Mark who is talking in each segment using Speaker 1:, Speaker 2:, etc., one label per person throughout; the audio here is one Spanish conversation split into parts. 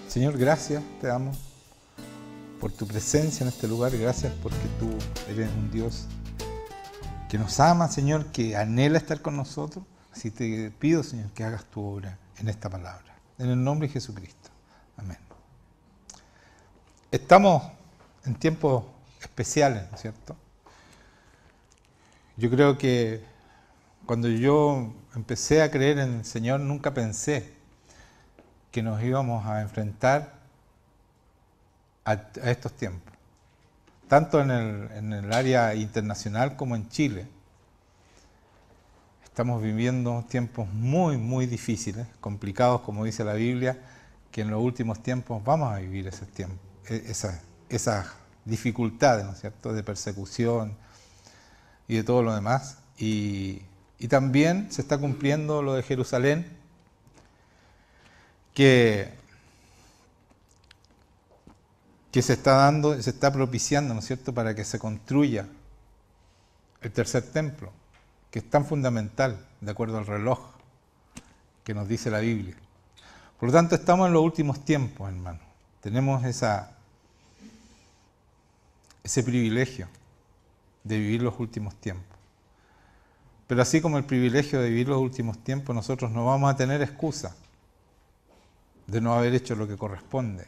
Speaker 1: Señor, gracias te damos por tu presencia en este lugar. Gracias porque tú eres un Dios que nos ama, Señor, que anhela estar con nosotros. Así te pido, Señor, que hagas tu obra en esta palabra. En el nombre de Jesucristo. Amén. Estamos en tiempos especiales, ¿no es cierto? Yo creo que cuando yo empecé a creer en el Señor, nunca pensé que nos íbamos a enfrentar a estos tiempos. Tanto en el área internacional como en Chile. Estamos viviendo tiempos muy, muy difíciles, complicados, como dice la Biblia, que en los últimos tiempos vamos a vivir esos tiempos, esas dificultades, ¿no es cierto?, de persecución y de todo lo demás. Y también se está cumpliendo lo de Jerusalén, que se está dando, se está propiciando, ¿no es cierto?, para que se construya el tercer templo, que es tan fundamental, de acuerdo al reloj que nos dice la Biblia. Por lo tanto, estamos en los últimos tiempos, hermano. Tenemos ese privilegio de vivir los últimos tiempos. Pero así como el privilegio de vivir los últimos tiempos, nosotros no vamos a tener excusa de no haber hecho lo que corresponde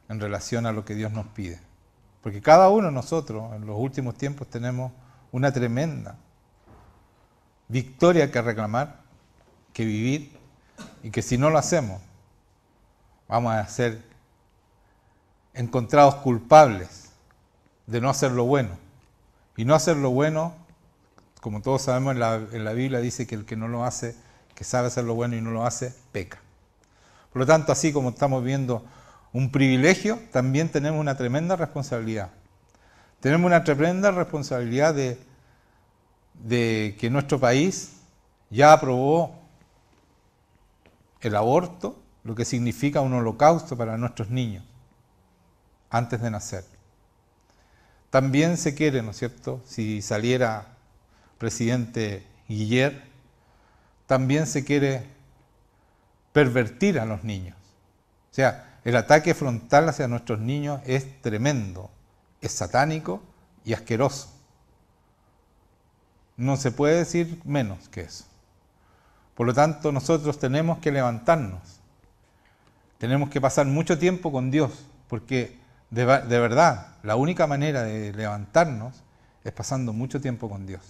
Speaker 1: en relación a lo que Dios nos pide. Porque cada uno de nosotros en los últimos tiempos tenemos una tremenda victoria que reclamar, que vivir, y que si no lo hacemos, vamos a ser encontrados culpables de no hacer lo bueno. Y no hacer lo bueno, como todos sabemos en la Biblia, dice que el que no lo hace, que sabe hacer lo bueno y no lo hace, peca. Por lo tanto, así como estamos viendo un privilegio, también tenemos una tremenda responsabilidad. Tenemos una tremenda responsabilidad de que nuestro país ya aprobó el aborto, lo que significa un holocausto para nuestros niños antes de nacer. También se quiere, ¿no es cierto?, si saliera presidente Guillermo, también se quiere pervertir a los niños. O sea, el ataque frontal hacia nuestros niños es tremendo, es satánico y asqueroso. No se puede decir menos que eso. Por lo tanto, nosotros tenemos que levantarnos. Tenemos que pasar mucho tiempo con Dios, porque de verdad, la única manera de levantarnos es pasando mucho tiempo con Dios,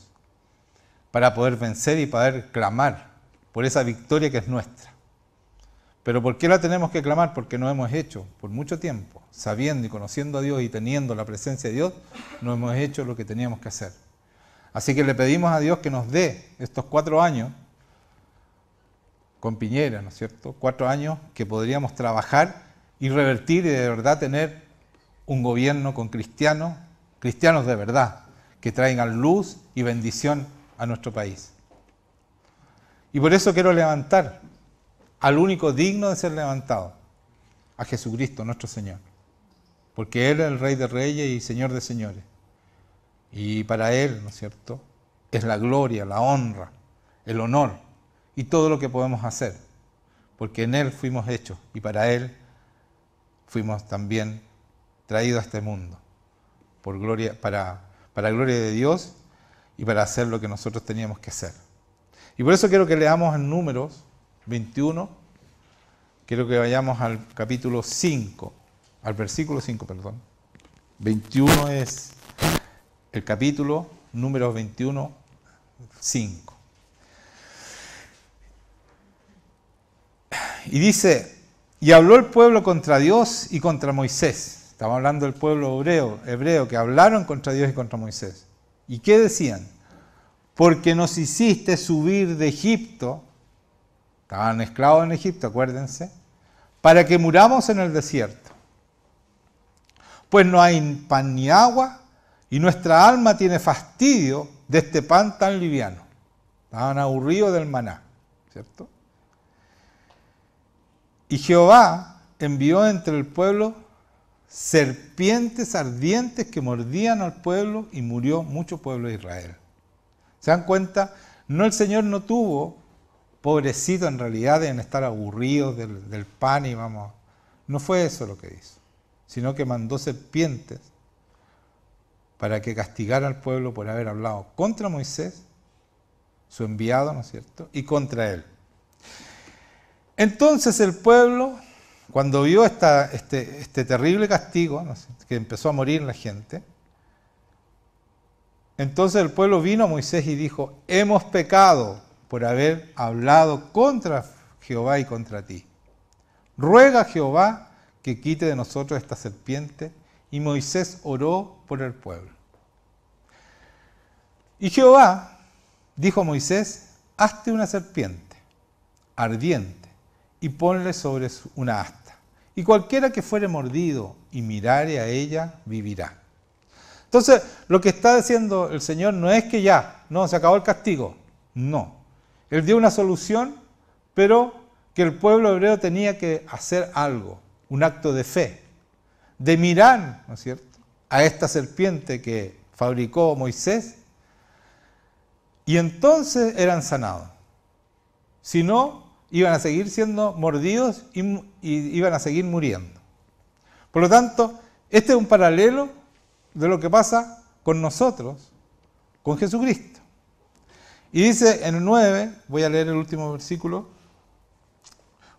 Speaker 1: para poder vencer y poder clamar por esa victoria que es nuestra. Pero ¿por qué la tenemos que clamar? Porque no hemos hecho por mucho tiempo, sabiendo y conociendo a Dios y teniendo la presencia de Dios, no hemos hecho lo que teníamos que hacer. Así que le pedimos a Dios que nos dé estos 4 años con Piñera, ¿no es cierto? 4 años que podríamos trabajar y revertir y de verdad tener un gobierno con cristianos de verdad, que traigan luz y bendición a nuestro país. Y por eso quiero levantar al único digno de ser levantado, a Jesucristo nuestro Señor, porque Él es el Rey de Reyes y Señor de Señores. Y para Él, ¿no es cierto?, es la gloria, la honra, el honor y todo lo que podemos hacer, porque en Él fuimos hechos y para Él fuimos también traídos a este mundo, por gloria, para gloria de Dios y para hacer lo que nosotros teníamos que hacer. Y por eso quiero que leamos en Números 21, quiero que vayamos al capítulo 5, al versículo 5, perdón. 21 es el capítulo, Números 21, 5. Y dice, y habló el pueblo contra Dios y contra Moisés. Estamos hablando del pueblo hebreo que hablaron contra Dios y contra Moisés. ¿Y qué decían? Porque nos hiciste subir de Egipto, estaban esclavos en Egipto, acuérdense, para que muramos en el desierto. Pues no hay pan ni agua, y nuestra alma tiene fastidio de este pan tan liviano. Estaban aburridos del maná, ¿cierto? Y Jehová envió entre el pueblo serpientes ardientes que mordían al pueblo y murió mucho pueblo de Israel. ¿Se dan cuenta? No, el Señor no tuvo, pobrecito en realidad, en estar aburridos del pan y vamos No fue eso lo que hizo, sino que mandó serpientes para que castigara al pueblo por haber hablado contra Moisés, su enviado, ¿no es cierto?, y contra él. Entonces el pueblo, cuando vio este terrible castigo, ¿no es cierto?, que empezó a morir la gente, entonces el pueblo vino a Moisés y dijo: hemos pecado por haber hablado contra Jehová y contra ti. Ruega a Jehová que quite de nosotros esta serpiente. Y Moisés oró por el pueblo. Y Jehová dijo a Moisés: hazte una serpiente ardiente y ponle sobre una asta. Y cualquiera que fuere mordido y mirare a ella, vivirá. Entonces, lo que está diciendo el Señor no es que ya, no, se acabó el castigo. No. Él dio una solución, pero que el pueblo hebreo tenía que hacer algo, un acto de fe, de mirar, ¿no es cierto?, a esta serpiente que fabricó Moisés, y entonces eran sanados. Si no, iban a seguir siendo mordidos y iban a seguir muriendo. Por lo tanto, este es un paralelo de lo que pasa con nosotros, con Jesucristo. Y dice en el 9, voy a leer el último versículo.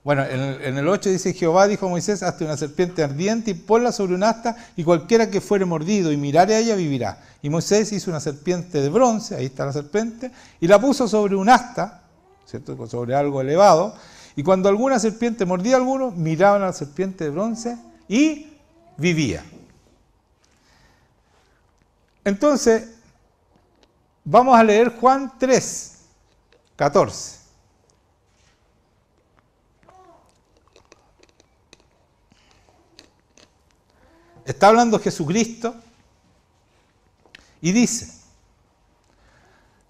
Speaker 1: Bueno, en el 8 dice: Jehová dijo a Moisés: hazte una serpiente ardiente y ponla sobre un asta, y cualquiera que fuere mordido y mirare a ella, vivirá. Y Moisés hizo una serpiente de bronce, ahí está la serpiente, y la puso sobre un asta, ¿cierto?, sobre algo elevado, y cuando alguna serpiente mordía a alguno, miraban a la serpiente de bronce y vivía. Entonces, vamos a leer Juan 3, 14. Está hablando Jesucristo y dice: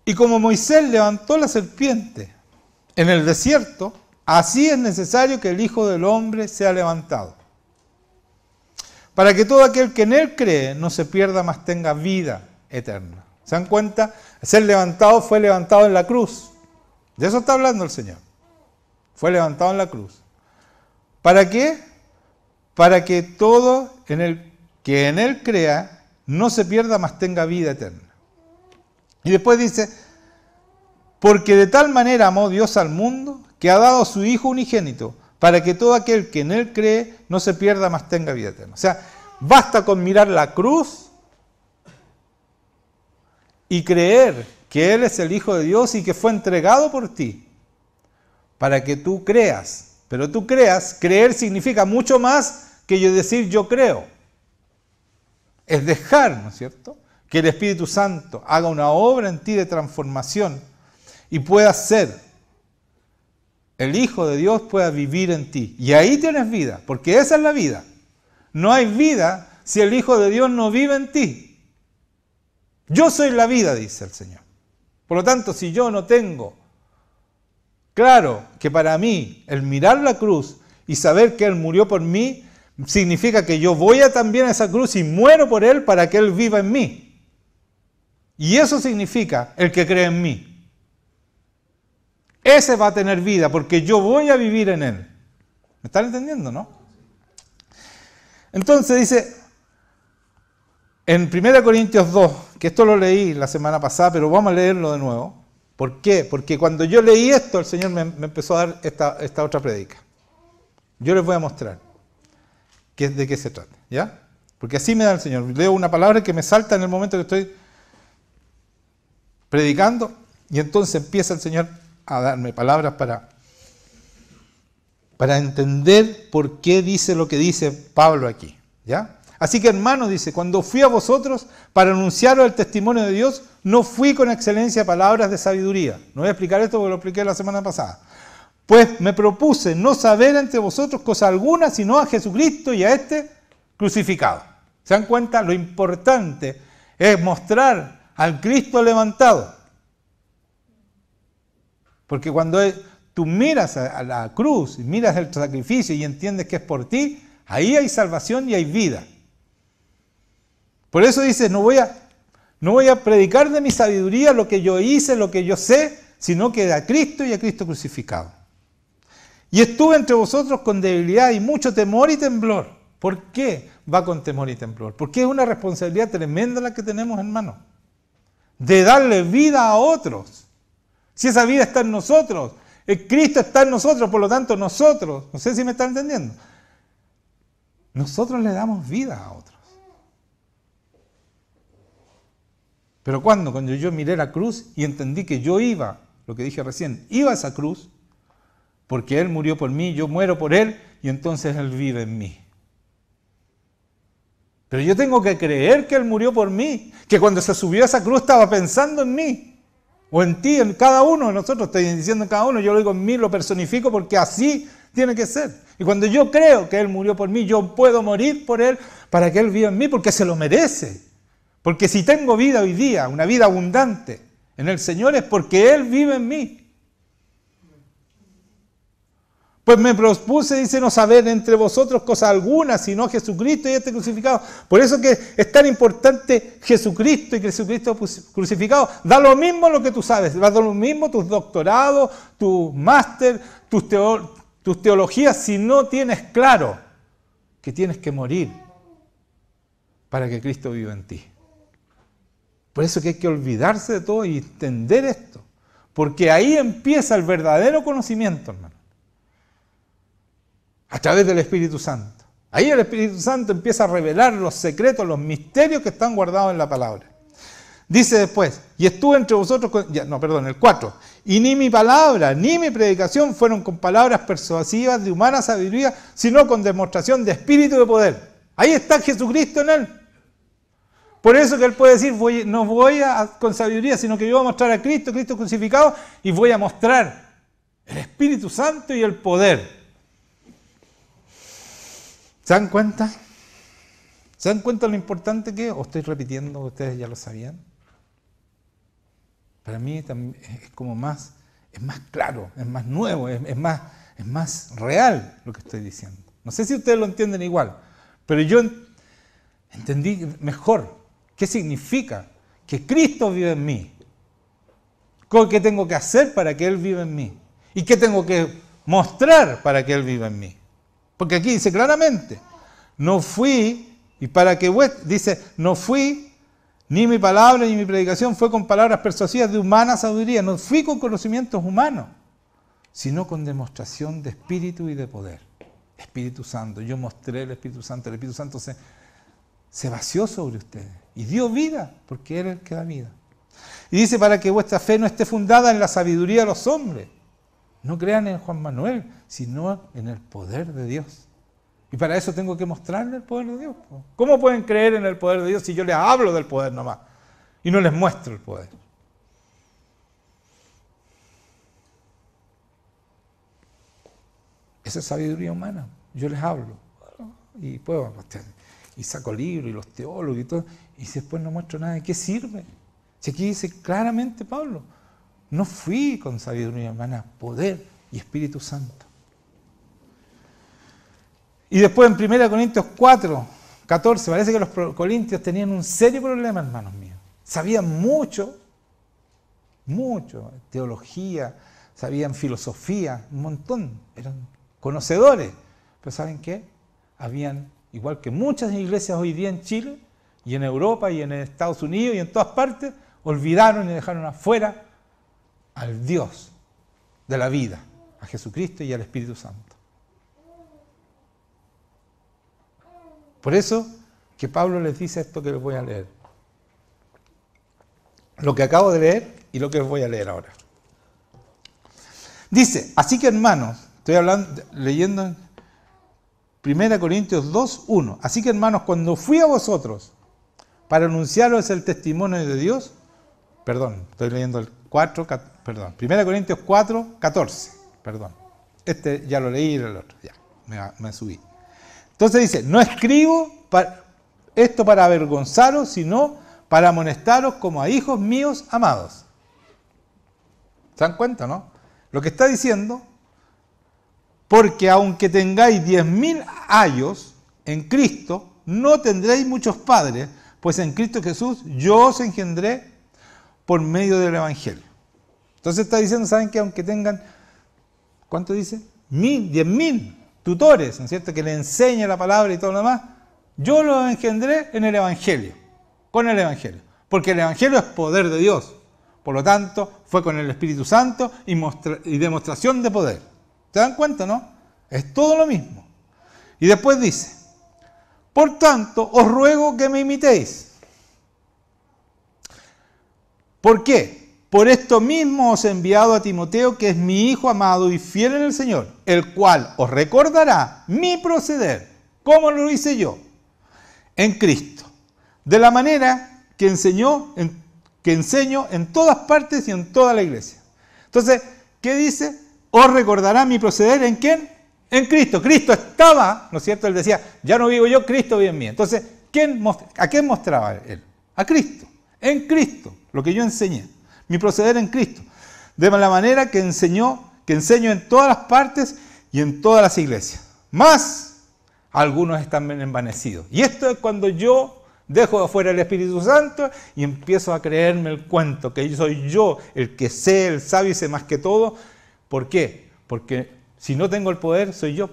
Speaker 1: y como Moisés levantó la serpiente en el desierto, así es necesario que el Hijo del Hombre sea levantado, para que todo aquel que en él cree no se pierda, mas tenga vida eterna. ¿Se dan cuenta? Ser levantado fue levantado en la cruz. De eso está hablando el Señor. Fue levantado en la cruz. ¿Para qué? Para que todo que en él crea no se pierda, mas tenga vida eterna. Y después dice: porque de tal manera amó Dios al mundo, que ha dado a su Hijo unigénito, para que todo aquel que en él cree no se pierda, mas tenga vida eterna. O sea, basta con mirar la cruz y creer que Él es el Hijo de Dios y que fue entregado por ti, para que tú creas. Pero tú creas, creer significa mucho más que yo decir yo creo. Es dejar, ¿no es cierto?, que el Espíritu Santo haga una obra en ti de transformación y pueda ser el Hijo de Dios, pueda vivir en ti. Y ahí tienes vida, porque esa es la vida. No hay vida si el Hijo de Dios no vive en ti. Yo soy la vida, dice el Señor. Por lo tanto, si yo no tengo claro que para mí el mirar la cruz y saber que Él murió por mí, significa que yo voy también a esa cruz y muero por Él para que Él viva en mí. Y eso significa el que cree en mí. Ese va a tener vida porque yo voy a vivir en Él. ¿Me están entendiendo, no? Entonces dice en 1 Corintios 2, que esto lo leí la semana pasada, pero vamos a leerlo de nuevo. ¿Por qué? Porque cuando yo leí esto, el Señor me empezó a dar esta otra prédica. Yo les voy a mostrar de qué se trata, ¿ya? Porque así me da el Señor. Leo una palabra que me salta en el momento que estoy predicando, y entonces empieza el Señor a darme palabras para entender por qué dice lo que dice Pablo aquí, ¿ya? Así que, hermanos, dice: cuando fui a vosotros para anunciaros el testimonio de Dios, no fui con excelencia palabras de sabiduría. No voy a explicar esto porque lo expliqué la semana pasada. Pues me propuse no saber entre vosotros cosa alguna, sino a Jesucristo y a este crucificado. ¿Se dan cuenta? Lo importante es mostrar al Cristo levantado. Porque cuando tú miras a la cruz, y miras el sacrificio y entiendes que es por ti, ahí hay salvación y hay vida. Por eso dice: no voy a predicar de mi sabiduría lo que yo hice, lo que yo sé, sino que a Cristo y a Cristo crucificado. Y estuve entre vosotros con debilidad y mucho temor y temblor. ¿Por qué va con temor y temblor? Porque es una responsabilidad tremenda la que tenemos, hermanos, de darle vida a otros. Si esa vida está en nosotros, el Cristo está en nosotros, por lo tanto nosotros, no sé si me están entendiendo, nosotros le damos vida a otros. Pero cuando yo miré la cruz y entendí que yo iba, lo que dije recién, iba a esa cruz, porque Él murió por mí, yo muero por Él, y entonces Él vive en mí. Pero yo tengo que creer que Él murió por mí, que cuando se subió a esa cruz estaba pensando en mí, o en ti, en cada uno de nosotros, estoy diciendo en cada uno, yo lo digo en mí, lo personifico porque así tiene que ser. Y cuando yo creo que Él murió por mí, yo puedo morir por Él para que Él viva en mí, porque se lo merece. Porque si tengo vida hoy día, una vida abundante en el Señor, es porque Él vive en mí. Pues me propuse, dice, no saber entre vosotros cosa alguna, sino Jesucristo y este crucificado. Por eso que es tan importante Jesucristo y Jesucristo crucificado. Da lo mismo lo que tú sabes, da lo mismo tus doctorados, tus máster, tus teologías, si no tienes claro que tienes que morir para que Cristo viva en ti. Por eso que hay que olvidarse de todo y entender esto. Porque ahí empieza el verdadero conocimiento, hermano. A través del Espíritu Santo. Ahí el Espíritu Santo empieza a revelar los secretos, los misterios que están guardados en la palabra. Dice después, y estuve entre vosotros, el 4. Y ni mi palabra, ni mi predicación fueron con palabras persuasivas de humana sabiduría, sino con demostración de espíritu y de poder. Ahí está Jesucristo en Él. Por eso que Él puede decir, no voy con sabiduría, sino que yo voy a mostrar a Cristo, Cristo crucificado, y voy a mostrar el Espíritu Santo y el poder. ¿Se dan cuenta? ¿Se dan cuenta lo importante que es? ¿O estoy repitiendo, ustedes ya lo sabían? Para mí es como más, es más claro, es más nuevo, es más real lo que estoy diciendo. No sé si ustedes lo entienden igual, pero yo entendí mejor qué significa que Cristo vive en mí. ¿Qué tengo que hacer para que Él viva en mí? ¿Y qué tengo que mostrar para que Él viva en mí? Porque aquí dice claramente, no fui, y para que dice, no fui, ni mi palabra ni mi predicación fue con palabras persuasivas de humana sabiduría, no fui con conocimientos humanos, sino con demostración de espíritu y de poder. Espíritu Santo, yo mostré el Espíritu Santo se vació sobre ustedes y dio vida, porque Él es el que da vida. Y dice, para que vuestra fe no esté fundada en la sabiduría de los hombres. No crean en Juan Manuel, sino en el poder de Dios. Y para eso tengo que mostrarles el poder de Dios. ¿Cómo pueden creer en el poder de Dios si yo les hablo del poder nomás y no les muestro el poder? Esa es sabiduría humana. Yo les hablo y puedo, y saco libros y los teólogos y todo, y después no muestro nada. ¿De qué sirve? Si aquí dice claramente Pablo, no fui con sabiduría humana, poder y Espíritu Santo. Y después en 1 Corintios 4, 14, parece que los corintios tenían un serio problema, hermanos míos. Sabían mucho, teología, sabían filosofía, un montón, eran conocedores. Pero ¿saben qué? Habían, igual que muchas iglesias hoy día en Chile, y en Europa, y en Estados Unidos, y en todas partes, olvidaron y dejaron afuera al Dios de la vida, a Jesucristo y al Espíritu Santo. Por eso que Pablo les dice esto que les voy a leer. Lo que acabo de leer y lo que les voy a leer ahora. Dice, así que hermanos, estoy leyendo en 1 Corintios 2, 1. Así que hermanos, cuando fui a vosotros para anunciaros el testimonio de Dios, estoy leyendo el 1 Corintios 4, 14, Este ya lo leí y el otro, ya, me subí. Entonces dice, no escribo esto para avergonzaros, sino para amonestaros como a hijos míos amados. ¿Se dan cuenta, no? Lo que está diciendo, porque aunque tengáis 10.000 años en Cristo, no tendréis muchos padres, pues en Cristo Jesús yo os engendré por medio del Evangelio. Entonces está diciendo, ¿saben qué? Aunque tengan, ¿cuánto dice? 10.000 tutores, ¿no es cierto?, que le enseñan la palabra y todo lo demás. Yo los engendré en el Evangelio, con el Evangelio, porque el Evangelio es poder de Dios. Por lo tanto, fue con el Espíritu Santo y demostración de poder. ¿Se dan cuenta, no? Es todo lo mismo. Y después dice, por tanto, os ruego que me imitéis. ¿Por qué? Por esto mismo os he enviado a Timoteo, que es mi hijo amado y fiel en el Señor, el cual os recordará mi proceder, como lo hice yo, en Cristo, de la manera que enseño en todas partes y en toda la iglesia. Entonces, ¿qué dice? Os recordará mi proceder, ¿en quién? En Cristo. Cristo estaba, ¿no es cierto? Él decía, ya no vivo yo, Cristo vive en mí. Entonces, ¿a quién mostraba él? A Cristo. En Cristo, lo que yo enseñé. Mi proceder en Cristo. De la manera que enseño en todas las partes y en todas las iglesias. Más, algunos están envanecidos. Y esto es cuando yo dejo de afuera el Espíritu Santo y empiezo a creerme el cuento, que soy yo el que sé, el sabio y sé más que todo. ¿Por qué? Porque si no tengo el poder, soy yo.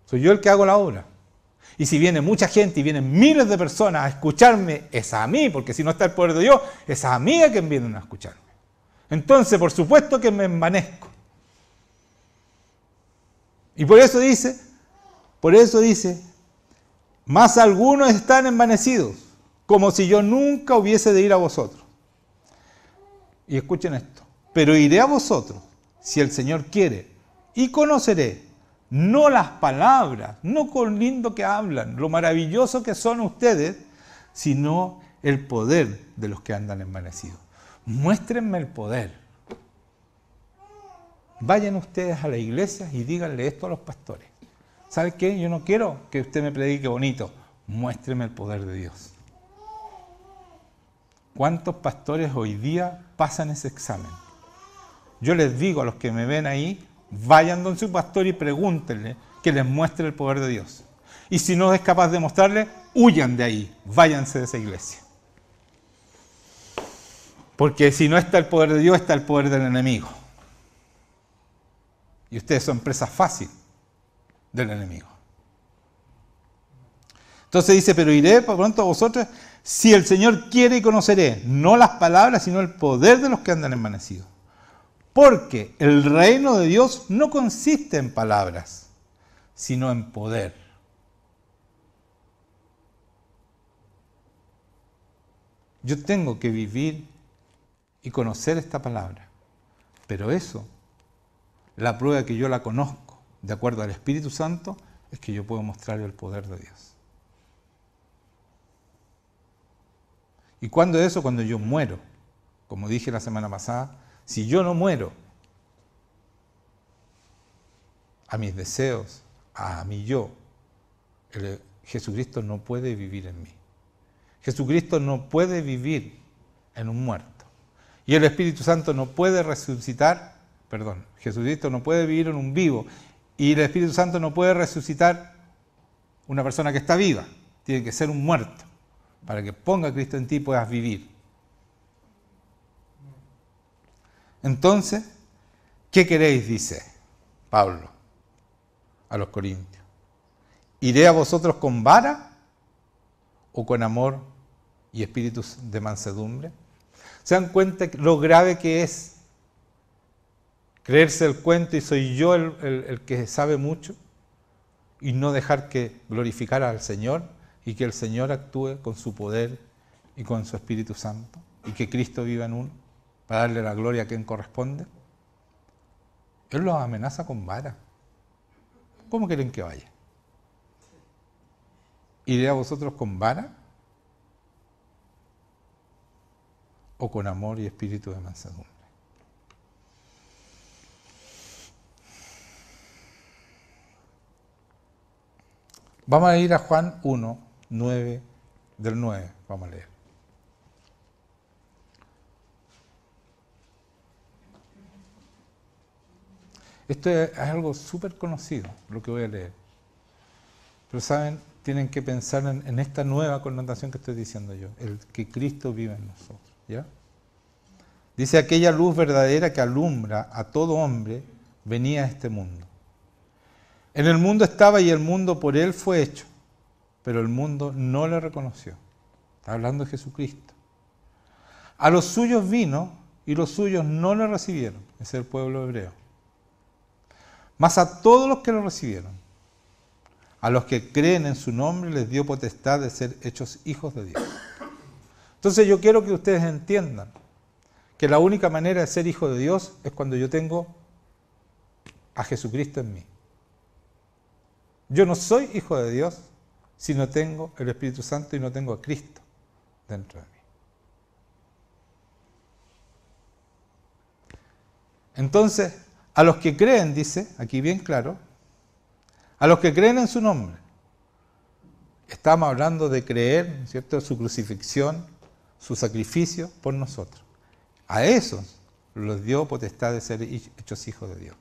Speaker 1: Soy yo el que hago la obra. Y si viene mucha gente y vienen miles de personas a escucharme, es a mí, porque si no está el poder de Dios, es a mí a quien vienen a escucharme. Entonces, por supuesto que me envanezco. Y por eso dice, más algunos están envanecidos, como si yo nunca hubiese de ir a vosotros. Y escuchen esto, pero iré a vosotros, si el Señor quiere, y conoceré, no las palabras, no con lindo que hablan, lo maravilloso que son ustedes, sino el poder de los que andan envanecidos. Muéstrenme el poder. Vayan ustedes a la iglesia y díganle esto a los pastores. ¿Sabe qué? Yo no quiero que usted me predique bonito. Muéstreme el poder de Dios. ¿Cuántos pastores hoy día pasan ese examen? Yo les digo a los que me ven ahí, vayan donde su pastor y pregúntenle que les muestre el poder de Dios. Y si no es capaz de mostrarle, huyan de ahí, váyanse de esa iglesia. Porque si no está el poder de Dios, está el poder del enemigo. Y ustedes son presa fácil del enemigo. Entonces dice, pero iré por pronto a vosotros, si el Señor quiere, y conoceré, no las palabras, sino el poder de los que andan envanecidos. Porque el reino de Dios no consiste en palabras, sino en poder. Yo tengo que vivir y conocer esta palabra. Pero eso, la prueba de que yo la conozco, de acuerdo al Espíritu Santo, es que yo puedo mostrar el poder de Dios. ¿Y cuándo es eso? Cuando yo muero. Como dije la semana pasada, si yo no muero a mis deseos, a mi yo, Jesucristo no puede vivir en mí. Jesucristo no puede vivir en un muerto. Y el Espíritu Santo no puede resucitar, Jesucristo no puede vivir en un vivo. Y el Espíritu Santo no puede resucitar una persona que está viva. Tiene que ser un muerto. Para que ponga a Cristo en ti puedas vivir. Entonces, ¿qué queréis? Dice Pablo a los corintios. ¿Iré a vosotros con vara o con amor y espíritu de mansedumbre? ¿Se dan cuenta lo grave que es creerse el cuento y soy yo el que sabe mucho y no dejar que glorificara al Señor y que el Señor actúe con su poder y con su Espíritu Santo y que Cristo viva en uno para darle la gloria a quien corresponde? Él los amenaza con vara. ¿Cómo quieren que vaya? ¿Iré a vosotros con vara o con amor y espíritu de mansedumbre? Vamos a ir a Juan 1, 9, del 9, vamos a leer. Esto es algo súper conocido, lo que voy a leer. Pero saben, tienen que pensar en esta nueva connotación que estoy diciendo yo, el que Cristo vive en nosotros, ¿ya? Dice, aquella luz verdadera que alumbra a todo hombre venía a este mundo. En el mundo estaba y el mundo por él fue hecho, pero el mundo no le reconoció. Está hablando de Jesucristo. A los suyos vino y los suyos no le recibieron. Ese es el pueblo hebreo. Mas a todos los que lo recibieron, a los que creen en su nombre, les dio potestad de ser hechos hijos de Dios. Entonces yo quiero que ustedes entiendan que la única manera de ser hijo de Dios es cuando yo tengo a Jesucristo en mí. Yo no soy hijo de Dios si no tengo el Espíritu Santo y no tengo a Cristo dentro de mí. Entonces, a los que creen, dice, aquí bien claro, a los que creen en su nombre, estamos hablando de creer, ¿cierto?, su crucifixión, su sacrificio por nosotros. A esos los dio potestad de ser hechos hijos de Dios.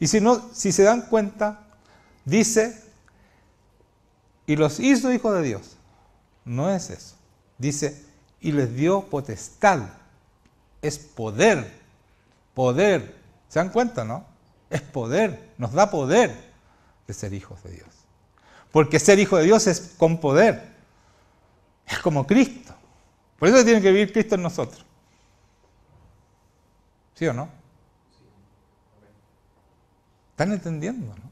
Speaker 1: Y si se dan cuenta, dice, y los hizo hijos de Dios. No es eso. Dice, y les dio potestad. Es poder. Poder. ¿Se dan cuenta, no? Es poder. Nos da poder de ser hijos de Dios. Porque ser hijo de Dios es con poder. Es como Cristo. Por eso tiene que vivir Cristo en nosotros. ¿Sí o no? ¿Están entendiendo, no?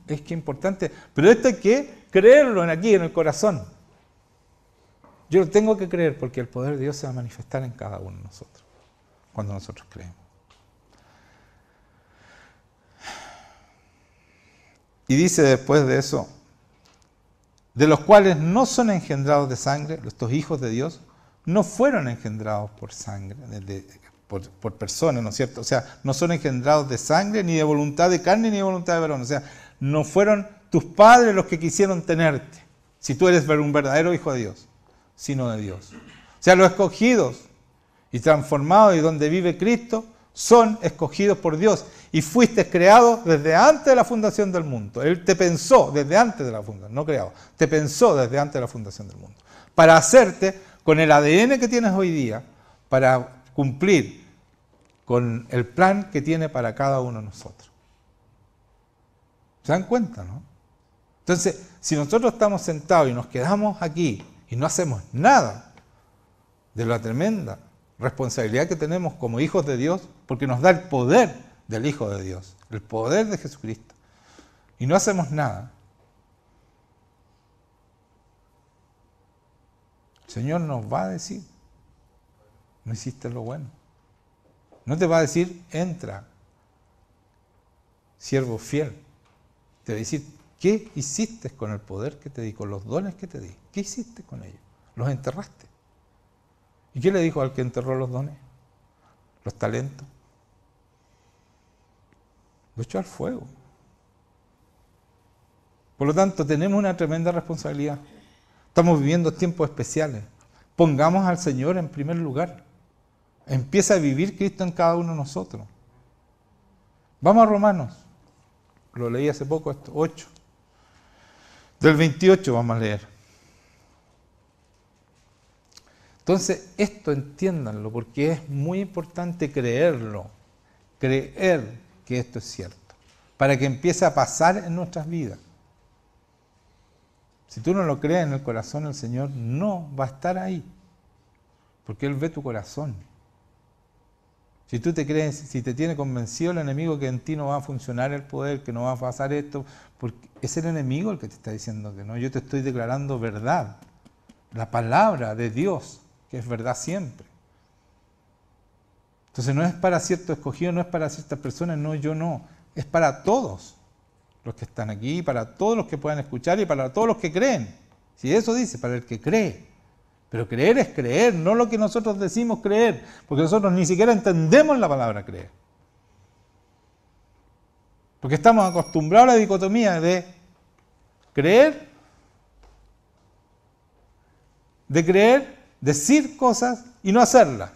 Speaker 1: Es que importante. Pero esto hay que creerlo aquí, en el corazón. Yo lo tengo que creer porque el poder de Dios se va a manifestar en cada uno de nosotros, cuando nosotros creemos. Y dice después de eso, de los cuales no son engendrados de sangre, estos hijos de Dios, no fueron engendrados por sangre, por personas, ¿no es cierto? O sea, no son engendrados de sangre, ni de voluntad de carne, ni de voluntad de varón. O sea, no fueron tus padres los que quisieron tenerte, si tú eres un verdadero hijo de Dios, sino de Dios. O sea, los escogidos y transformados y donde vive Cristo son escogidos por Dios. Y fuiste creado desde antes de la fundación del mundo. Él te pensó desde antes de la fundación, no creado. Te pensó desde antes de la fundación del mundo. Para hacerte con el ADN que tienes hoy día, para cumplir con el plan que tiene para cada uno de nosotros. ¿Se dan cuenta, no? Entonces, si nosotros estamos sentados y nos quedamos aquí y no hacemos nada de la tremenda responsabilidad que tenemos como hijos de Dios, porque nos da el poder del Hijo de Dios, el poder de Jesucristo, y no hacemos nada, el Señor nos va a decir, no hiciste lo bueno. No te va a decir, entra, siervo fiel. Te va a decir, ¿qué hiciste con el poder que te di, con los dones que te di? ¿Qué hiciste con ellos? ¿Los enterraste? ¿Y qué le dijo al que enterró los dones? Los talentos. Lo echó al fuego. Por lo tanto, tenemos una tremenda responsabilidad. Estamos viviendo tiempos especiales. Pongamos al Señor en primer lugar. Empieza a vivir Cristo en cada uno de nosotros. Vamos a Romanos. Lo leí hace poco, esto, 8. Del 28 vamos a leer. Entonces, esto entiéndanlo, porque es muy importante creerlo. Creer que esto es cierto. Para que empiece a pasar en nuestras vidas. Si tú no lo crees en el corazón, el Señor no va a estar ahí. Porque Él ve tu corazón. Si tú te crees, si te tiene convencido el enemigo que en ti no va a funcionar el poder, que no va a pasar esto, porque es el enemigo el que te está diciendo que no. Yo te estoy declarando verdad. La palabra de Dios, que es verdad siempre. Entonces no es para ciertos escogidos, no es para ciertas personas, no, yo no. Es para todos los que están aquí, para todos los que puedan escuchar y para todos los que creen. Si eso dice, para el que cree. Pero creer es creer, no lo que nosotros decimos creer, porque nosotros ni siquiera entendemos la palabra creer. Porque estamos acostumbrados a la dicotomía de creer, decir cosas y no hacerlas.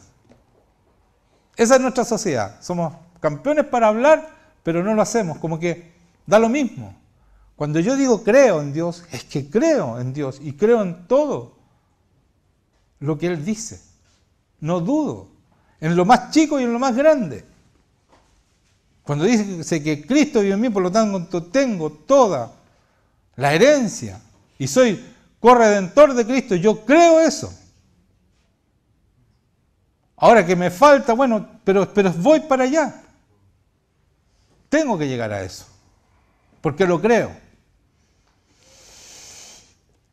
Speaker 1: Esa es nuestra sociedad. Somos campeones para hablar, pero no lo hacemos, como que da lo mismo. Cuando yo digo creo en Dios, es que creo en Dios y creo en todo lo que Él dice. No dudo, en lo más chico y en lo más grande. Cuando dice que Cristo vive en mí, por lo tanto tengo toda la herencia y soy corredentor de Cristo, yo creo eso. Ahora que me falta, bueno, pero voy para allá. Tengo que llegar a eso, porque lo creo.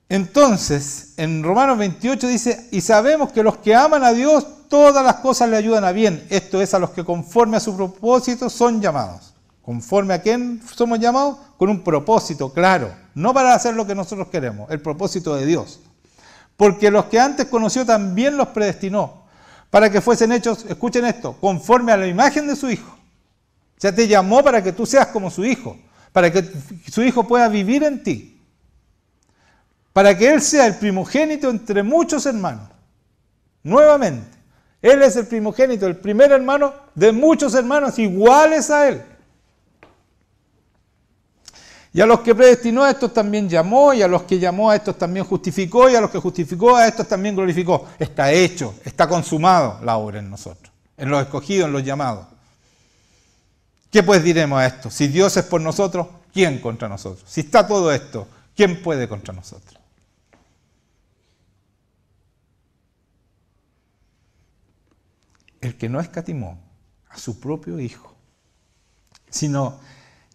Speaker 1: Entonces, en Romanos 28 dice, y sabemos que los que aman a Dios, todas las cosas le ayudan a bien. Esto es, a los que conforme a su propósito son llamados. ¿Conforme a quién somos llamados? Con un propósito, claro. No para hacer lo que nosotros queremos, el propósito de Dios. Porque los que antes conoció también los predestinó, para que fuesen hechos, escuchen esto, conforme a la imagen de su Hijo. O sea, te llamó para que tú seas como su Hijo, para que su Hijo pueda vivir en ti. Para que Él sea el primogénito entre muchos hermanos. Nuevamente, Él es el primogénito, el primer hermano de muchos hermanos iguales a Él. Y a los que predestinó a estos también llamó, y a los que llamó a estos también justificó, y a los que justificó a estos también glorificó. Está hecho, está consumado la obra en nosotros, en los escogidos, en los llamados. ¿Qué pues diremos a esto? Si Dios es por nosotros, ¿quién contra nosotros? Si está todo esto, ¿quién puede contra nosotros? El que no escatimó a su propio Hijo, sino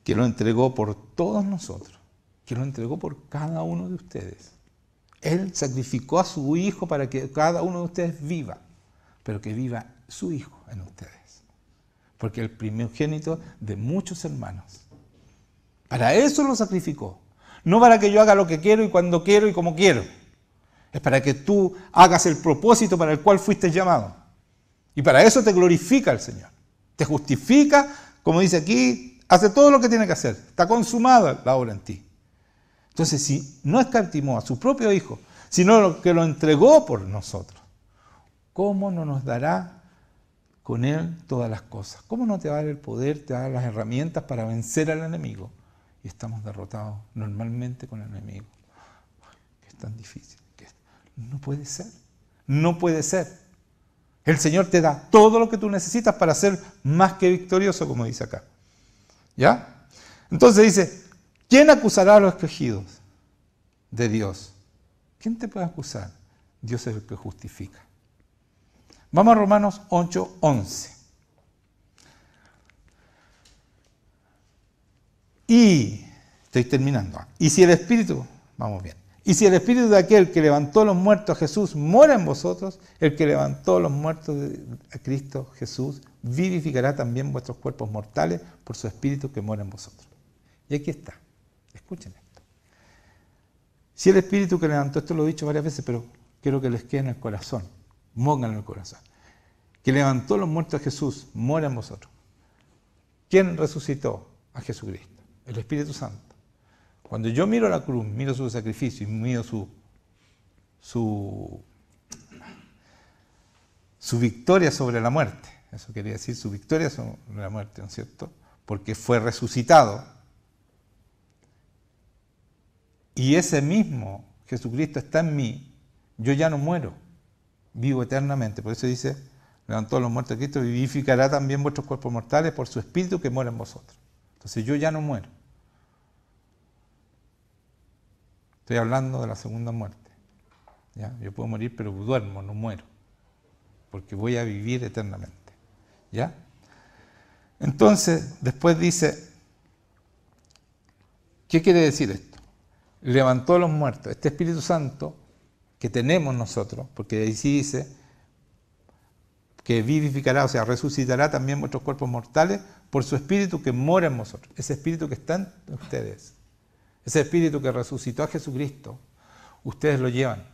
Speaker 1: que lo entregó por todos nosotros, que lo entregó por cada uno de ustedes. Él sacrificó a su Hijo para que cada uno de ustedes viva, pero que viva su Hijo en ustedes. Porque el primogénito de muchos hermanos. Para eso lo sacrificó. No para que yo haga lo que quiero y cuando quiero y como quiero. Es para que tú hagas el propósito para el cual fuiste llamado. Y para eso te glorifica el Señor. Te justifica, como dice aquí, hace todo lo que tiene que hacer. Está consumada la obra en ti. Entonces, si no escatimó a su propio Hijo, sino que lo entregó por nosotros, ¿cómo no nos dará con Él todas las cosas? ¿Cómo no te va a dar el poder, te va a dar las herramientas para vencer al enemigo? Y estamos derrotados normalmente con el enemigo. Es tan difícil. No puede ser. No puede ser. El Señor te da todo lo que tú necesitas para ser más que victorioso, como dice acá. ¿Ya? Entonces dice, ¿quién acusará a los escogidos de Dios? ¿Quién te puede acusar? Dios es el que justifica. Vamos a Romanos 8:11. Y, estoy terminando, y si el Espíritu, vamos bien, y si el Espíritu de aquel que levantó los muertos a Jesús mora en vosotros, el que levantó los muertos a Cristo Jesús vivificará también vuestros cuerpos mortales por su Espíritu que mora en vosotros. Y aquí está, escuchen esto. Si el Espíritu que levantó, esto lo he dicho varias veces, pero quiero que les quede en el corazón, mónganlo en el corazón, que levantó los muertos a Jesús mora en vosotros. ¿Quién resucitó a Jesucristo? El Espíritu Santo. Cuando yo miro la cruz, miro su sacrificio y miro su victoria sobre la muerte, eso quería decir, su victoria sobre la muerte, ¿no es cierto? Porque fue resucitado. Y ese mismo Jesucristo está en mí, yo ya no muero, vivo eternamente. Por eso dice, levantó a los muertos de Cristo, vivificará también vuestros cuerpos mortales por su Espíritu que mora en vosotros. Entonces yo ya no muero. Estoy hablando de la segunda muerte. ¿Ya? Yo puedo morir, pero duermo, no muero. Porque voy a vivir eternamente. ¿Ya? Entonces, después dice, ¿qué quiere decir esto? Levantó a los muertos. Este Espíritu Santo que tenemos nosotros, porque ahí sí dice que vivificará, o sea, resucitará también vuestros cuerpos mortales por su Espíritu que mora en vosotros. Ese Espíritu que está en ustedes. Ese Espíritu que resucitó a Jesucristo, ustedes lo llevan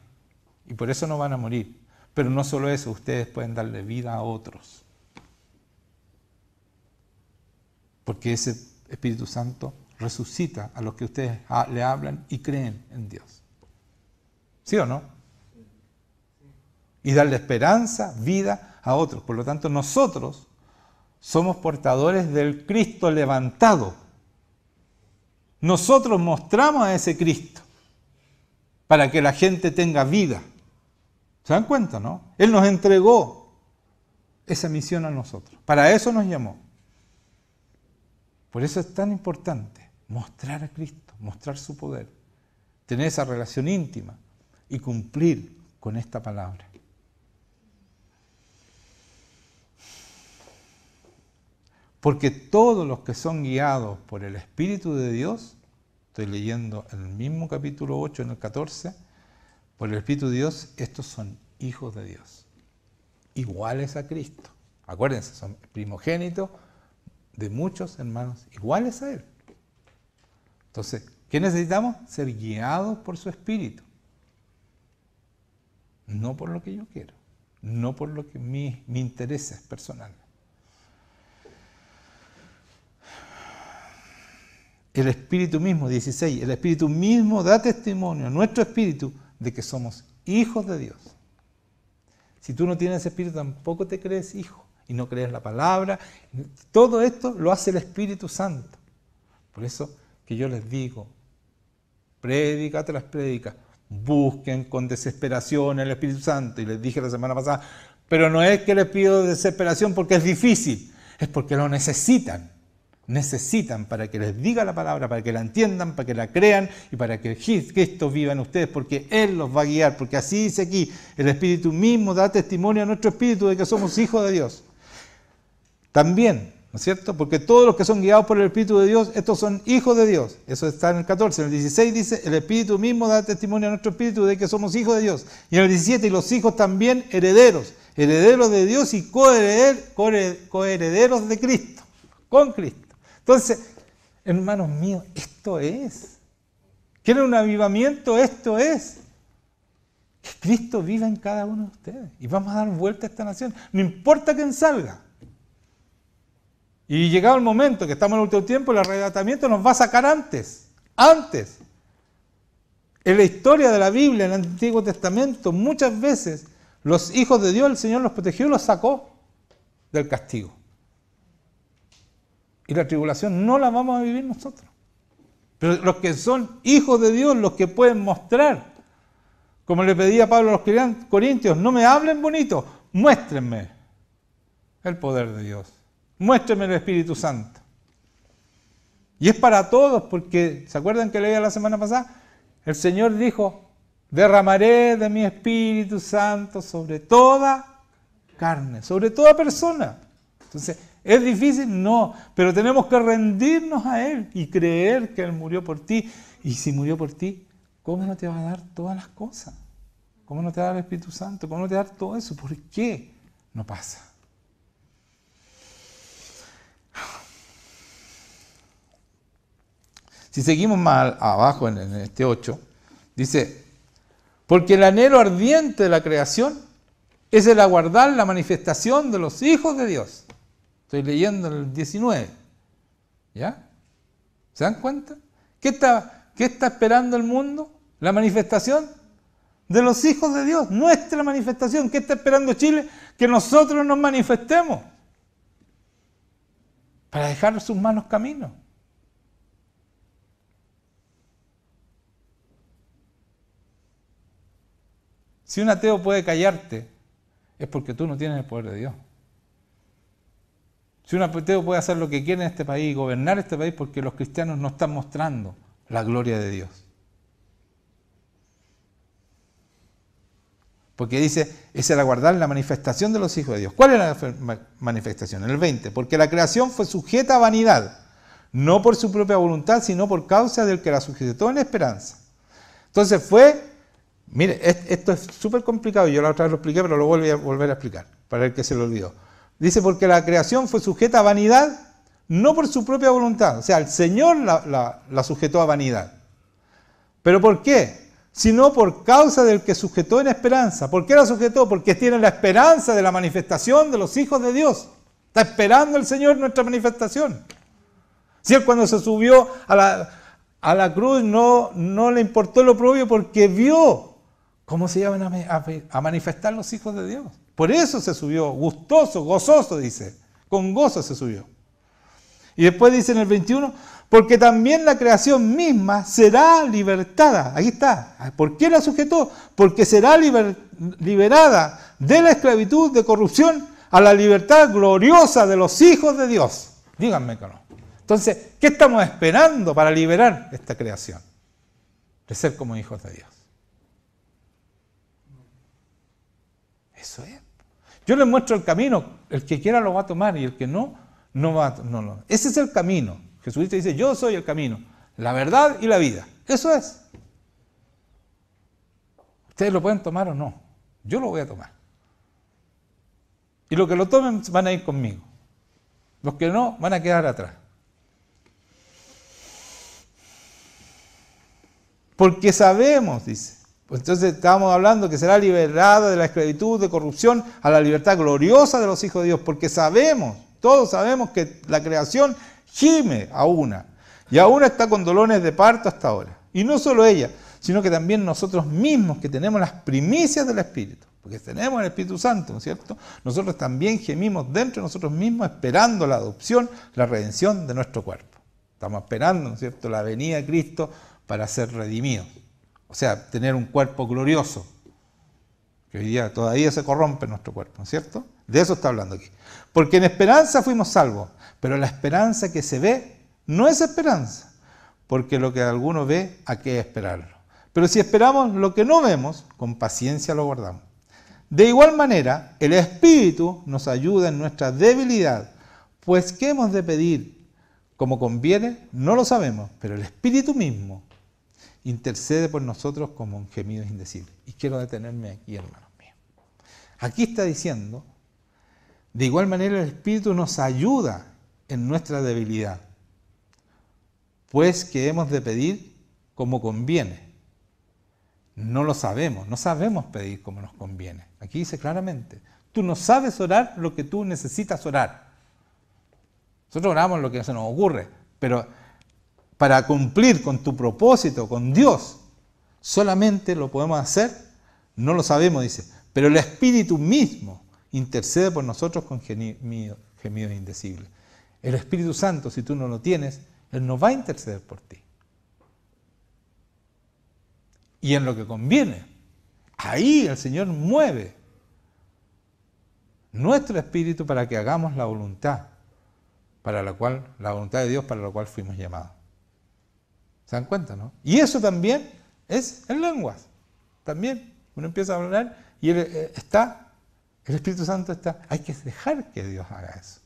Speaker 1: y por eso no van a morir. Pero no solo eso, ustedes pueden darle vida a otros. Porque ese Espíritu Santo resucita a los que ustedes le hablan y creen en Dios. ¿Sí o no? Y darle esperanza, vida a otros. Por lo tanto, nosotros somos portadores del Cristo levantado. Nosotros mostramos a ese Cristo para que la gente tenga vida. ¿Se dan cuenta, no? Él nos entregó esa misión a nosotros. Para eso nos llamó. Por eso es tan importante mostrar a Cristo, mostrar su poder, tener esa relación íntima y cumplir con esta palabra. Porque todos los que son guiados por el Espíritu de Dios, estoy leyendo en el mismo capítulo 8, en el 14, por el Espíritu de Dios, estos son hijos de Dios, iguales a Cristo. Acuérdense, son primogénitos de muchos hermanos iguales a Él. Entonces, ¿qué necesitamos? Ser guiados por su Espíritu. No por lo que yo quiero, no por lo que mi interés es personal. El Espíritu mismo, 16, el Espíritu mismo da testimonio a nuestro espíritu de que somos hijos de Dios. Si tú no tienes Espíritu, tampoco te crees hijo y no crees la palabra. Todo esto lo hace el Espíritu Santo. Por eso que yo les digo, prédicate las prédicas, busquen con desesperación el Espíritu Santo. Y les dije la semana pasada, pero no es que les pido desesperación porque es difícil, es porque lo necesitan. Necesitan para que les diga la palabra, para que la entiendan, para que la crean y para que Cristo viva en ustedes, porque Él los va a guiar, porque así dice aquí, el Espíritu mismo da testimonio a nuestro espíritu de que somos hijos de Dios. También, ¿no es cierto? Porque todos los que son guiados por el Espíritu de Dios, estos son hijos de Dios. Eso está en el 14. En el 16 dice, el Espíritu mismo da testimonio a nuestro espíritu de que somos hijos de Dios. Y en el 17, y los hijos también herederos, herederos de Dios y coherederos de Cristo, con Cristo. Entonces, hermanos míos, esto es. ¿Quieren un avivamiento? Esto es. Que Cristo viva en cada uno de ustedes. Y vamos a dar vuelta a esta nación. No importa quién salga. Y llegado el momento que estamos en el último tiempo, el arrebatamiento nos va a sacar antes. Antes. En la historia de la Biblia, en el Antiguo Testamento, muchas veces los hijos de Dios, el Señor los protegió y los sacó del castigo. Y la tribulación no la vamos a vivir nosotros. Pero los que son hijos de Dios, los que pueden mostrar, como le pedía Pablo a los corintios, no me hablen bonito, muéstrenme el poder de Dios. Muéstrenme el Espíritu Santo. Y es para todos, porque, ¿se acuerdan que leía la semana pasada? El Señor dijo, derramaré de mi Espíritu Santo sobre toda carne, sobre toda persona. Entonces, ¿es difícil? No, pero tenemos que rendirnos a Él y creer que Él murió por ti. Y si murió por ti, ¿cómo no te va a dar todas las cosas? ¿Cómo no te va a dar el Espíritu Santo? ¿Cómo no te va a dar todo eso? ¿Por qué no pasa? Si seguimos más abajo en este 8, dice, porque el anhelo ardiente de la creación es el aguardar la manifestación de los hijos de Dios. Estoy leyendo el 19. ¿Ya? ¿Se dan cuenta? ¿Qué está esperando el mundo? La manifestación de los hijos de Dios. Nuestra manifestación. ¿Qué está esperando Chile? Que nosotros nos manifestemos. Para dejar sus malos caminos. Si un ateo puede callarte, es porque tú no tienes el poder de Dios. Si un ateo puede hacer lo que quiere en este país, gobernar este país, porque los cristianos no están mostrando la gloria de Dios. Porque dice, es el aguardar la manifestación de los hijos de Dios. ¿Cuál es la manifestación? En el 20, porque la creación fue sujeta a vanidad, no por su propia voluntad, sino por causa del que la sujetó en esperanza. Entonces mire, esto es súper complicado, yo la otra vez lo expliqué, pero lo voy a volver a explicar, para el que se lo olvidó. Dice, porque la creación fue sujeta a vanidad, no por su propia voluntad. O sea, el Señor la sujetó a vanidad. ¿Pero por qué? Sino por causa del que sujetó en esperanza. ¿Por qué la sujetó? Porque tiene la esperanza de la manifestación de los hijos de Dios. Está esperando el Señor nuestra manifestación. Si Él cuando se subió a la cruz no le importó lo propio porque vio cómo se iban a manifestar los hijos de Dios. Por eso se subió, gustoso, gozoso, dice. Con gozo se subió. Y después dice en el 21, porque también la creación misma será libertada. Ahí está. ¿Por qué la sujetó? Porque será liberada de la esclavitud de corrupción a la libertad gloriosa de los hijos de Dios. Díganme que no. Entonces, ¿qué estamos esperando para liberar esta creación? De ser como hijos de Dios. Eso es. Yo les muestro el camino, el que quiera lo va a tomar y el que no, no va a no. Ese es el camino. Jesucristo dice, yo soy el camino, la verdad y la vida. Eso es. Ustedes lo pueden tomar o no. Yo lo voy a tomar. Y los que lo tomen van a ir conmigo. Los que no van a quedar atrás. Porque sabemos, dice. Pues entonces estábamos hablando que será liberado de la esclavitud, de corrupción, a la libertad gloriosa de los hijos de Dios. Porque sabemos, todos sabemos que la creación gime a una. Y aún está con dolores de parto hasta ahora. Y no solo ella, sino que también nosotros mismos que tenemos las primicias del Espíritu. Porque tenemos el Espíritu Santo, ¿no es cierto? Nosotros también gemimos dentro de nosotros mismos esperando la adopción, la redención de nuestro cuerpo. Estamos esperando, ¿no es cierto?, la venida de Cristo para ser redimidos. O sea, tener un cuerpo glorioso, que hoy día todavía se corrompe nuestro cuerpo, ¿no es cierto? De eso está hablando aquí. Porque en esperanza fuimos salvos, pero la esperanza que se ve no es esperanza, porque lo que alguno ve, ¿a qué esperarlo? Pero si esperamos lo que no vemos, con paciencia lo guardamos. De igual manera, el Espíritu nos ayuda en nuestra debilidad, pues ¿qué hemos de pedir? Como conviene, no lo sabemos, pero el Espíritu mismo intercede por nosotros como un gemido indecible. Y quiero detenerme aquí, hermanos míos. Aquí está diciendo, de igual manera el Espíritu nos ayuda en nuestra debilidad, pues que hemos de pedir como conviene. No lo sabemos, no sabemos pedir como nos conviene. Aquí dice claramente, tú no sabes orar lo que tú necesitas orar. Nosotros oramos lo que se nos ocurre, pero para cumplir con tu propósito, con Dios, solamente lo podemos hacer, no lo sabemos, dice, pero el Espíritu mismo intercede por nosotros con gemidos indecibles. El Espíritu Santo, si tú no lo tienes, Él no va a interceder por ti. Y en lo que conviene, ahí el Señor mueve nuestro espíritu para que hagamos la voluntad la voluntad de Dios para la cual fuimos llamados. ¿Se dan cuenta, no? Y eso también es en lenguas. También uno empieza a hablar y el Espíritu Santo está. Hay que dejar que Dios haga eso.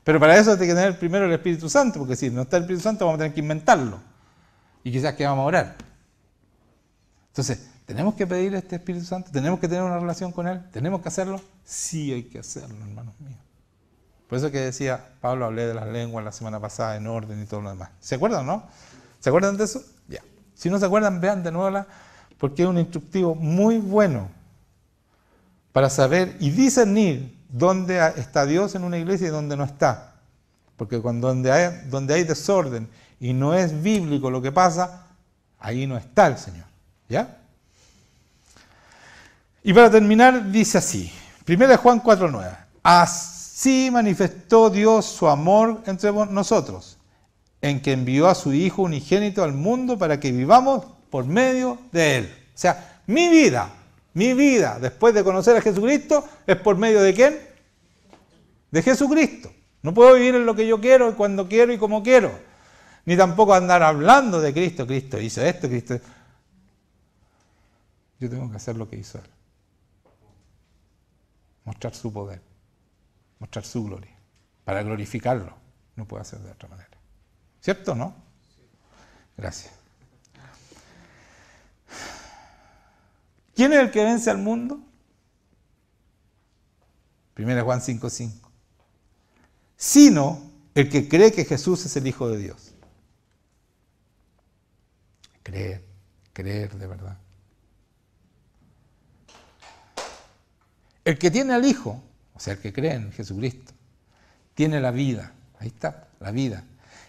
Speaker 1: Pero para eso hay que tener primero el Espíritu Santo, porque si no está el Espíritu Santo vamos a tener que inventarlo. Y quizás que vamos a orar. Entonces, ¿tenemos que pedir este Espíritu Santo? ¿Tenemos que tener una relación con Él? ¿Tenemos que hacerlo? Sí hay que hacerlo, hermanos míos. Por eso que decía, Pablo, hablé de las lenguas la semana pasada en orden y todo lo demás. ¿Se acuerdan, no? ¿Se acuerdan de eso? Ya. Si no se acuerdan, vean de nuevo porque es un instructivo muy bueno para saber y discernir dónde está Dios en una iglesia y dónde no está. Porque donde hay desorden y no es bíblico lo que pasa, ahí no está el Señor. ¿Ya? Y para terminar, dice así, 1 Juan 4:9, así manifestó Dios su amor entre nosotros, en que envió a su Hijo unigénito al mundo para que vivamos por medio de Él. O sea, mi vida, después de conocer a Jesucristo, es por medio de ¿quién? De Jesucristo. No puedo vivir en lo que yo quiero, cuando quiero y como quiero. Ni tampoco andar hablando de Cristo. Cristo hizo esto, Cristo... Yo tengo que hacer lo que hizo Él. Mostrar su poder. Mostrar su gloria. Para glorificarlo. No puedo hacer de otra manera. ¿Cierto o no? Gracias. ¿Quién es el que vence al mundo? 1 Juan 5:5. Sino el que cree que Jesús es el Hijo de Dios. Creer de verdad. El que tiene al Hijo, o sea, el que cree en Jesucristo, tiene la vida. Ahí está, la vida.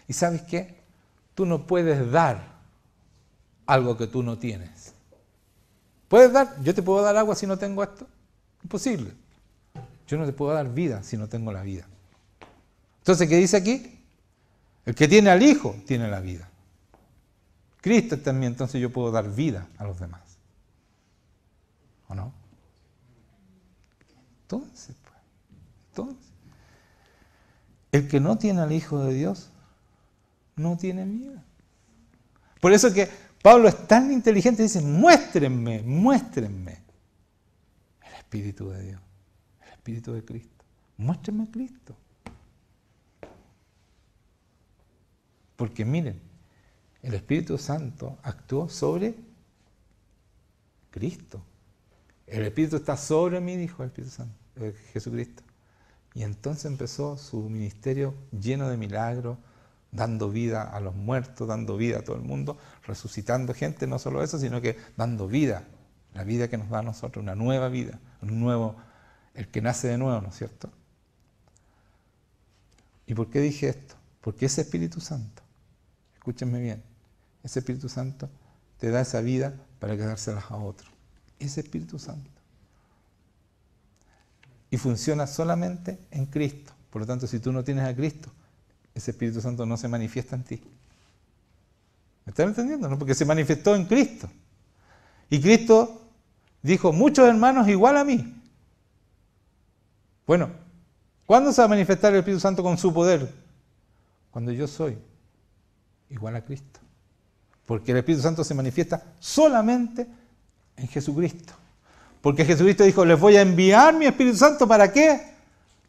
Speaker 1: ¿Y sabes qué? Tú no puedes dar algo que tú no tienes. ¿Puedes dar? ¿Yo te puedo dar agua si no tengo esto? Imposible. Yo no te puedo dar vida si no tengo la vida. Entonces, ¿qué dice aquí? El que tiene al Hijo tiene la vida. Cristo también, entonces yo puedo dar vida a los demás. ¿O no? Entonces, el que no tiene al Hijo de Dios no tienen vida. Por eso que Pablo es tan inteligente y dice, muéstrenme el Espíritu de Dios, el Espíritu de Cristo. Muéstrenme a Cristo. Porque miren, el Espíritu Santo actuó sobre Cristo. El Espíritu está sobre mí, dijo el Espíritu Santo, Jesucristo. Y entonces empezó su ministerio lleno de milagros, dando vida a los muertos, dando vida a todo el mundo, resucitando gente, no solo eso, sino que dando vida, la vida que nos da a nosotros, una nueva vida, el que nace de nuevo, ¿no es cierto? ¿Y por qué dije esto? Porque ese Espíritu Santo, escúchenme bien, ese Espíritu Santo te da esa vida para quedárselas a otros. Ese Espíritu Santo. Y funciona solamente en Cristo. Por lo tanto, si tú no tienes a Cristo, ese Espíritu Santo no se manifiesta en ti. ¿Me están entendiendo? ¿No? Porque se manifestó en Cristo. Y Cristo dijo, muchos hermanos igual a mí. Bueno, ¿cuándo se va a manifestar el Espíritu Santo con su poder? Cuando yo soy igual a Cristo. Porque el Espíritu Santo se manifiesta solamente en Jesucristo. Porque Jesucristo dijo, les voy a enviar mi Espíritu Santo, ¿para qué?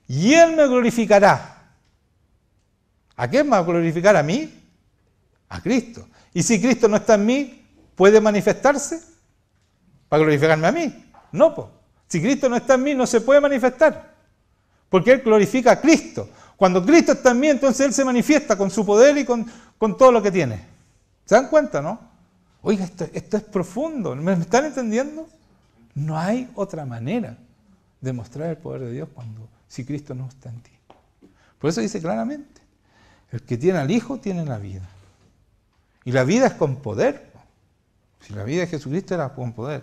Speaker 1: Y Él me glorificará. ¿A quién me va a glorificar? ¿A mí? A Cristo. Y si Cristo no está en mí, ¿puede manifestarse? ¿Para glorificarme a mí? No, pues. Si Cristo no está en mí, no se puede manifestar. Porque Él glorifica a Cristo. Cuando Cristo está en mí, entonces Él se manifiesta con su poder y con todo lo que tiene. ¿Se dan cuenta, no? Oiga, esto es profundo. ¿Me están entendiendo? No hay otra manera de mostrar el poder de Dios si Cristo no está en ti. Por eso dice claramente, el que tiene al Hijo tiene la vida. Y la vida es con poder. Si la vida de Jesucristo era con poder.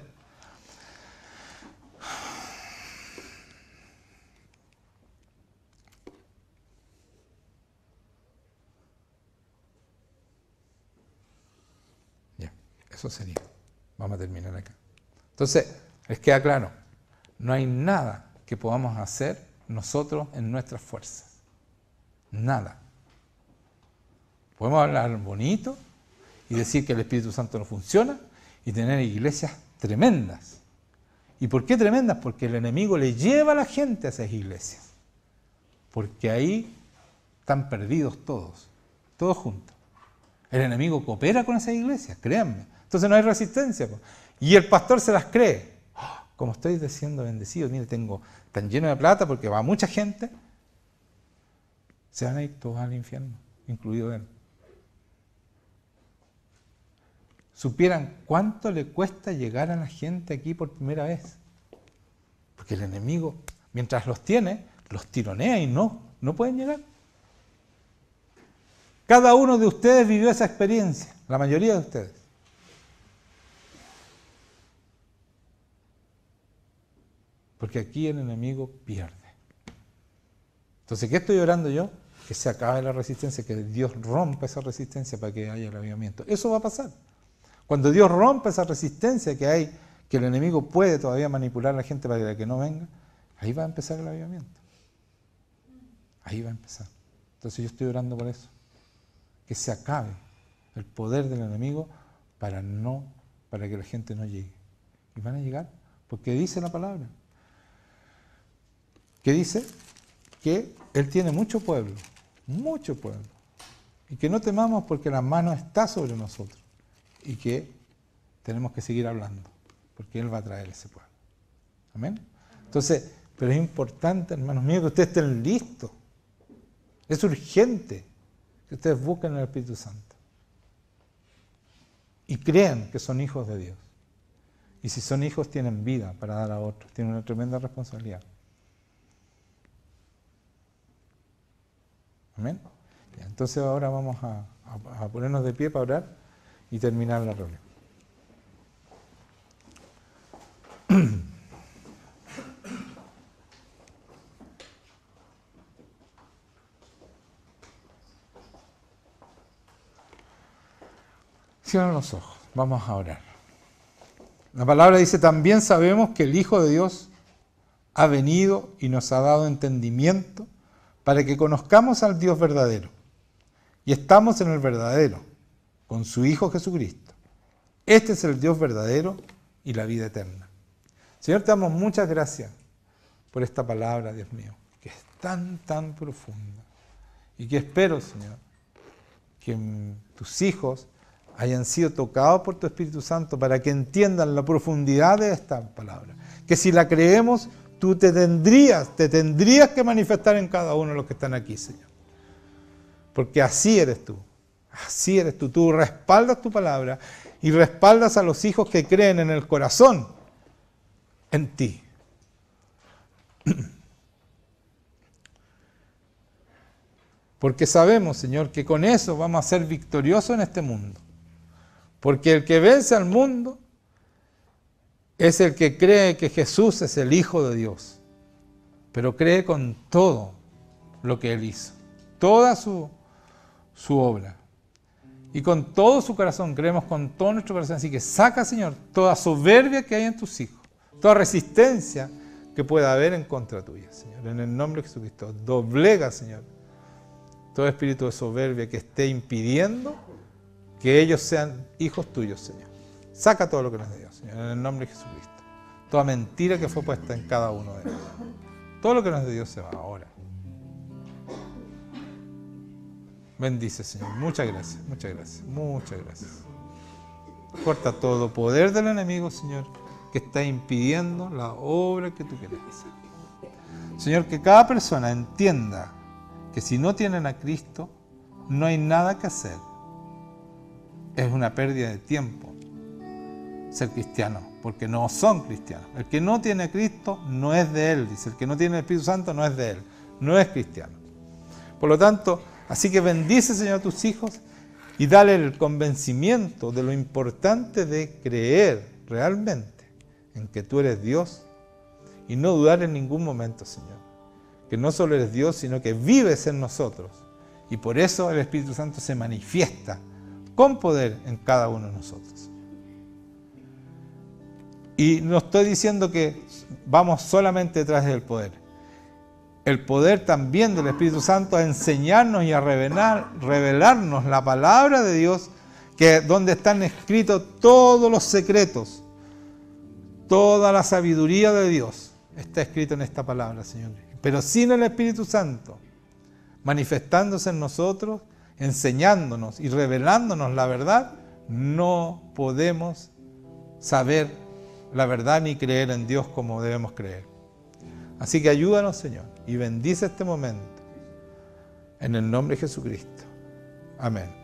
Speaker 1: Ya, eso sería. Vamos a terminar acá. Entonces, les queda claro, no hay nada que podamos hacer nosotros en nuestras fuerzas. Nada. Podemos hablar bonito y decir que el Espíritu Santo no funciona y tener iglesias tremendas. ¿Y por qué tremendas? Porque el enemigo le lleva a la gente a esas iglesias. Porque ahí están perdidos todos juntos. El enemigo coopera con esas iglesias, créanme. Entonces no hay resistencia. Y el pastor se las cree. Como estoy siendo bendecido, mire, tengo tan lleno de plata porque va mucha gente, se van a ir todos al infierno, incluido él. Supieran cuánto le cuesta llegar a la gente aquí por primera vez. Porque el enemigo, mientras los tiene, los tironea y no pueden llegar. Cada uno de ustedes vivió esa experiencia, la mayoría de ustedes. Porque aquí el enemigo pierde. Entonces, ¿qué estoy orando yo? Que se acabe la resistencia, que Dios rompa esa resistencia para que haya el avivamiento. Eso va a pasar. Cuando Dios rompa esa resistencia que hay, que el enemigo puede todavía manipular a la gente para que no venga, ahí va a empezar el avivamiento. Ahí va a empezar. Entonces yo estoy orando por eso. Que se acabe el poder del enemigo para que la gente no llegue. Y van a llegar, porque dice la palabra. ¿Qué dice? Que Él tiene mucho pueblo, y que no temamos porque la mano está sobre nosotros, y que tenemos que seguir hablando, porque Él va a traer ese pueblo. ¿Amén? Entonces, pero es importante, hermanos míos, que ustedes estén listos. Es urgente que ustedes busquen el Espíritu Santo y crean que son hijos de Dios. Y si son hijos, tienen vida para dar a otros, tienen una tremenda responsabilidad. Amén. Entonces ahora vamos a ponernos de pie para orar y terminar la reunión. Cierren los ojos, vamos a orar. La palabra dice, también sabemos que el Hijo de Dios ha venido y nos ha dado entendimiento para que conozcamos al Dios verdadero, y estamos en el verdadero, con su Hijo Jesucristo. Este es el Dios verdadero y la vida eterna. Señor, te damos muchas gracias por esta palabra, Dios mío, que es tan, tan profunda. Y que espero, Señor, que tus hijos hayan sido tocados por tu Espíritu Santo para que entiendan la profundidad de esta palabra. Que si la creemos, tú te tendrías que manifestar en cada uno de los que están aquí, Señor. Porque así eres tú. Así eres tú. Tú respaldas tu palabra y respaldas a los hijos que creen en el corazón en ti. Porque sabemos, Señor, que con eso vamos a ser victoriosos en este mundo. Porque el que vence al mundo es el que cree que Jesús es el Hijo de Dios. Pero cree con todo lo que Él hizo. Toda su obra. Y con todo su corazón, creemos con todo nuestro corazón. Así que saca, Señor, toda soberbia que hay en tus hijos. Toda resistencia que pueda haber en contra tuya, Señor. En el nombre de Jesucristo. Doblega, Señor, todo espíritu de soberbia que esté impidiendo que ellos sean hijos tuyos, Señor. Saca todo lo que nos es de Dios, Señor, en el nombre de Jesucristo. Toda mentira que fue puesta en cada uno de ellos. Todo lo que nos es de Dios se va ahora. Bendice, Señor. Muchas gracias, muchas gracias, muchas gracias. Corta todo poder del enemigo, Señor, que está impidiendo la obra que tú quieres hacer. Señor, que cada persona entienda que si no tienen a Cristo, no hay nada que hacer. Es una pérdida de tiempo ser cristiano, porque no son cristianos. El que no tiene a Cristo no es de Él, dice. El que no tiene el Espíritu Santo no es de Él, no es cristiano. Por lo tanto, así que bendice, Señor, a tus hijos y dale el convencimiento de lo importante de creer realmente en que tú eres Dios y no dudar en ningún momento, Señor. Que no solo eres Dios, sino que vives en nosotros. Y por eso el Espíritu Santo se manifiesta con poder en cada uno de nosotros. Y no estoy diciendo que vamos solamente detrás del poder. El poder también del Espíritu Santo a enseñarnos y a revelarnos la palabra de Dios, que donde están escritos todos los secretos, toda la sabiduría de Dios, está escrito en esta palabra, Señor. Pero sin el Espíritu Santo, manifestándose en nosotros, enseñándonos y revelándonos la verdad, no podemos saber la verdad ni creer en Dios como debemos creer. Así que ayúdanos, Señor, y bendice este momento. En el nombre de Jesucristo. Amén.